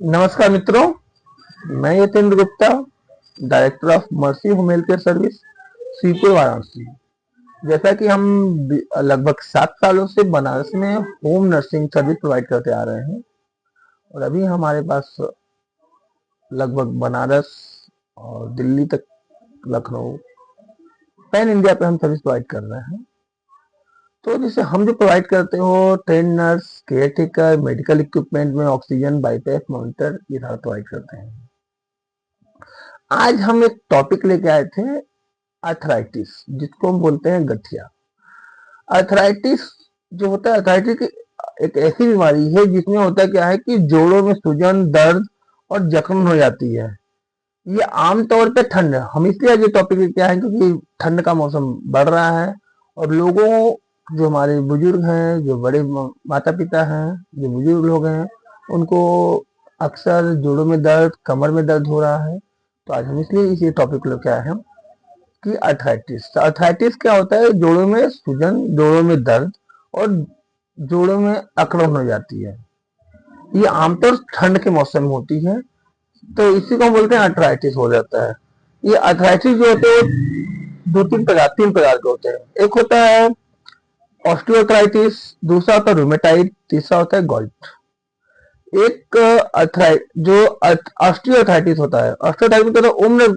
नमस्कार मित्रों, मैं Yatendra Gupta, director of mercy home health care service, Shripur Varanasi. जैसा कि हम लगभग 7 सालों से बनारस में होम नर्सिंग सर्विस प्रोवाइड करते आ रहे हैं और अभी हमारे पास लगभग बनारस और दिल्ली तक, लखनऊ, पैन इंडिया पे हम सर्विस प्रोवाइड कर रहे हैं। तो जैसे हम जो प्रोवाइड करते हो, train nurse, care taker, medical equipment में ऑक्सीजन, बाईपैप, मॉनिटर, ये सारा प्रोवाइड करते हैं। आज हम एक टॉपिक लेके आए थे, अर्थराइटिस, जिसको हम बोलते हैं गठिया। अर्थराइटिस जो होता है, अर्थराइटिस एक ऐसी बीमारी है जिसमें होता क्या है कि जोड़ों में सूजन, दर्द और जख्म हो जाती है। ये आमतौर पे ठंड, हम इसलिए आज ये टॉपिक लेके आए हैं क्योंकि ठंड का मौसम बढ़ रहा है और लोगों, जो हमारे बुजुर्ग हैं, जो बड़े माता पिता हैं, जो बुजुर्ग लोग हैं, उनको अक्सर जोड़ों में दर्द, कमर में दर्द हो रहा है। तो आज हम इसलिए इसी टॉपिक लेके आए हैं कि अर्थराइटिस। तो अर्थराइटिस क्या होता है? जोड़ों में सूजन, जोड़ों में दर्द और जोड़ों में अकड़न हो जाती है। ये आमतौर ठंड के मौसम में होती है, तो इसी को हम बोलते हैं अर्थराइटिस हो जाता है। ये अर्थराइटिस जो होते हैं दो तीन प्रकार के होते हैं। एक होता है ऑस्टियोआर्थराइटिस, दूसरा होता है रूमेटाइड, तीसरा होता है गॉइट। एक जो ऑस्टियोआर्थराइटिस होता है, ऑस्टियोआर्थराइटिस मतलब उम्र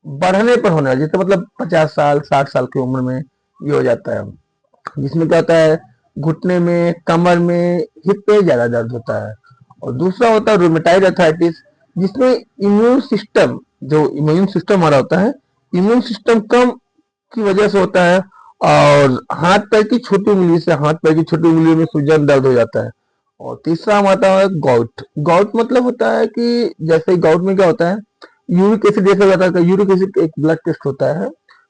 बढ़ने पर होना है, जैसे मतलब 50 साल 60 साल की उम्र में ये हो जाता है। जिसमें क्या होता है, घुटने में, कमर में, हिप पे ज्यादा दर्द होता है। और दूसरा होता है रूमेटाइड अर्थराइटिस, जिसमें इम्यून सिस्टम, जो इम्यून सिस्टम हमारा होता है, इम्यून सिस्टम कम की वजह से होता है और हाथ पैर की छोटी उंगली से, हाथ पैर की छोटी उंगलियों में सूजन, दर्द हो जाता है। और तीसरा हमारा है गॉउट। गॉउट मतलब होता है कि जैसे गॉउट में क्या होता है, यूरिक एसिड देखा जाता है। यूरिक एसिड एक ब्लड टेस्ट होता है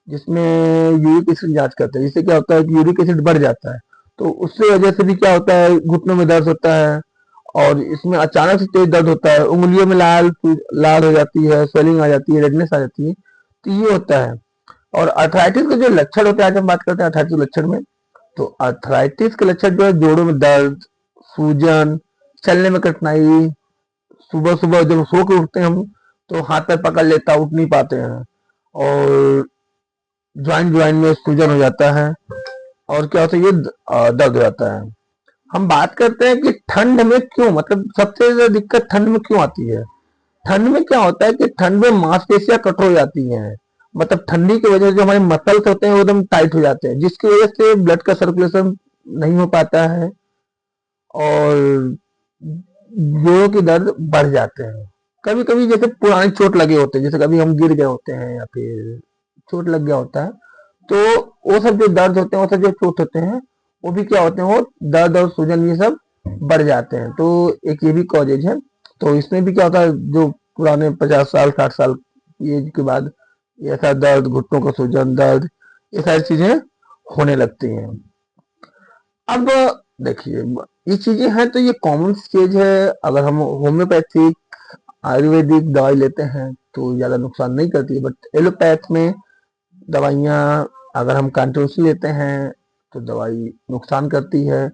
जिसमें यूरिक एसिड जांच करते हैं। जिससे क्या होता है कि यूरिक एसिड बढ़ जाता है, तो उससे वजह से भी क्या होता है, घुटनों में दर्द होता है और इसमें अचानक से तेज दर्द होता है, उंगलियों में लाल लाल हो जाती है, स्वेलिंग आ जाती है, रेडनेस आ जाती है। तो ये होता है। और अर्थराइटिस के जो लक्षण होते हैं, आज हम बात करते हैं अर्थराइटिस के लक्षण में। तो अर्थराइटिस के लक्षण जो है, जोड़ों में दर्द, सूजन, चलने में कठिनाई, सुबह सुबह जब सो के उठते हैं हम तो हाथ पैर पकड़ लेता, उठ नहीं पाते हैं, और ज्वाइंट ज्वाइंट में सूजन हो जाता है, और क्या होता है, ये दर्द हो जाता है। हम बात करते हैं कि ठंड में क्यों, मतलब सबसे ज्यादा दिक्कत ठंड में क्यों आती है। ठंड में क्या होता है कि ठंड में मांसपेशियां कठोर हो जाती हैं। मतलब ठंडी की वजह से जो हमारे मसल्स होते हैं वो एकदम टाइट हो जाते हैं, जिसकी वजह से ब्लड का सर्कुलेशन नहीं हो पाता है और जोड़ों के दर्द बढ़ जाते हैं। कभी कभी जैसे पुराने चोट लगे होते हैं, जैसे कभी हम गिर गए होते हैं या फिर चोट लग गया होता है, तो वो सब जो दर्द होते हैं, वो सब जो चोट होते हैं, वो भी क्या होते हैं, वो दर्द और सूजन ये सब बढ़ जाते हैं। तो एक ये भी कॉजेज है। तो इसमें भी क्या होता है, जो पुराने 50 साल 60 साल की एज के बाद ऐसा दर्द, घुटनों का सूजन, दर्द, ये सारी चीजें होने लगती हैं। अब देखिए, ये चीजें हैं तो ये कॉमन चीज है। अगर हम होम्योपैथिक, आयुर्वेदिक दवाई लेते हैं तो ज्यादा नुकसान नहीं करती है, बट एलोपैथ में दवाइयाँ, अगर हम कंटिन्यूसली लेते हैं तो दवाई नुकसान करती है।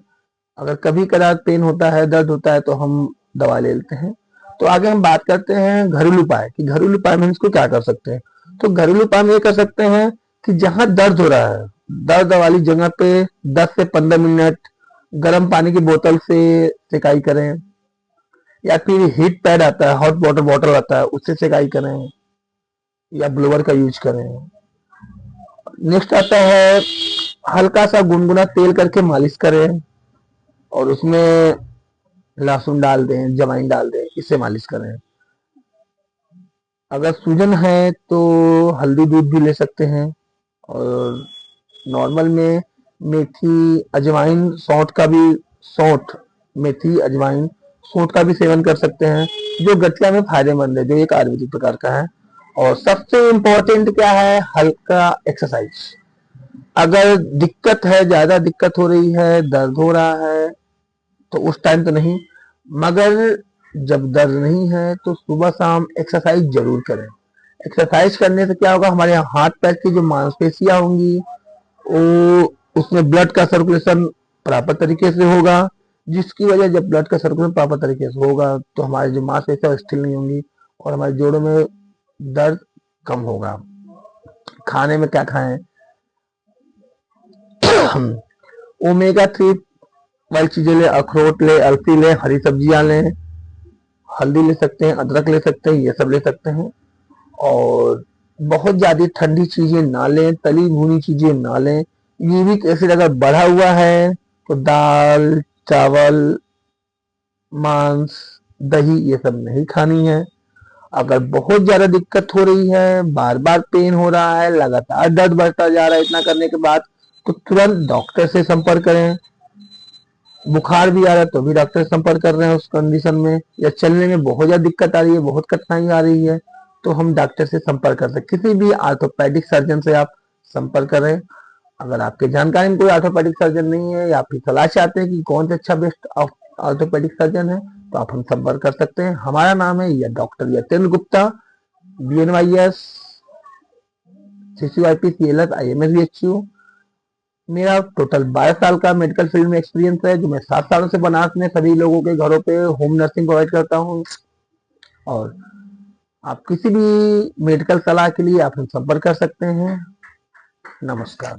अगर कभी कदार पेन होता है, दर्द होता है, तो हम दवा ले लेते हैं। तो आगे हम बात करते हैं घरेलू उपाय कि घरेलू उपाय में हम इसको क्या कर सकते हैं। तो घरेलू उपाय में ये कर सकते हैं कि जहां दर्द हो रहा है, दर्द वाली जगह पे 10 से 15 मिनट गर्म पानी की बोतल से सिकाई करें, या फिर हीट पैड आता है, हॉट वाटर बॉटल आता है, उससे सिकाई करें, या ब्लोअर का यूज करें। नेक्स्ट आता है हल्का सा गुनगुना तेल करके मालिश करें और उसमें लहसुन डाल दें, जवाइन डाल दें, इससे मालिश करें। अगर सूजन है तो हल्दी दूध भी ले सकते हैं। और नॉर्मल में मेथी, अजवाइन, सौंठ का भी, सौंठ, मेथी, अजवाइन, सौंठ का भी सेवन कर सकते हैं, जो गठिया में फायदेमंद है, जो एक आयुर्वेदिक प्रकार का है। और सबसे इम्पोर्टेंट क्या है, हल्का एक्सरसाइज। अगर दिक्कत है, ज्यादा दिक्कत हो रही है, दर्द हो रहा है, तो उस टाइम तो नहीं, मगर जब दर्द नहीं है तो सुबह शाम एक्सरसाइज जरूर करें। एक्सरसाइज करने से क्या होगा, हमारे हाथ पैर की जो मांसपेशियां होंगी, वो, उसमें ब्लड का सर्कुलेशन प्रॉपर तरीके से होगा, जिसकी वजह जब ब्लड का सर्कुलेशन प्रॉपर तरीके से होगा तो हमारे जो मांसपेशियां स्थिर नहीं होंगी और हमारे जोड़ों में दर्द कम होगा। खाने में क्या खाएं? ओमेगा 3 वाली चीजें ले, अखरोट ले, अलसी ले, हरी सब्जियां लें, हल्दी ले सकते हैं, अदरक ले सकते हैं, ये सब ले सकते हैं। और बहुत ज्यादा ठंडी चीजें ना लें, तली भुनी चीजें ना लें। यूरिक एसिड अगर बढ़ा हुआ है तो दाल, चावल, मांस, दही ये सब नहीं खानी है। अगर बहुत ज्यादा दिक्कत हो रही है, बार बार पेन हो रहा है, लगातार दर्द बढ़ता जा रहा है इतना करने के बाद, तो तुरंत डॉक्टर से संपर्क करें। बुखार भी आ रहा है तो भी डॉक्टर से संपर्क कर रहे हैं उस कंडीशन में, या चलने में बहुत ज्यादा दिक्कत आ रही है, बहुत कठिनाई आ रही है, तो हम डॉक्टर से संपर्क कर सकते। किसी भी ऑर्थोपेडिक सर्जन से आप संपर्क करें। अगर आपके जानकारी में कोई ऑर्थोपेडिक सर्जन नहीं है या आप सलाह चाहते हैं कि कौन सा अच्छा बेस्ट ऑर्थोपेडिक सर्जन है, तो आप हम संपर्क कर सकते हैं। हमारा नाम है या doctor Yatendra Gupta, BNYS, CCYP, CLS, IMS, BHU। मेरा टोटल 12 साल का मेडिकल फील्ड में एक्सपीरियंस है, जो मैं 7 सालों से बनारस में सभी लोगों के घरों पे होम नर्सिंग प्रोवाइड करता हूँ। और आप किसी भी मेडिकल सलाह के लिए आप हम संपर्क कर सकते हैं। नमस्कार।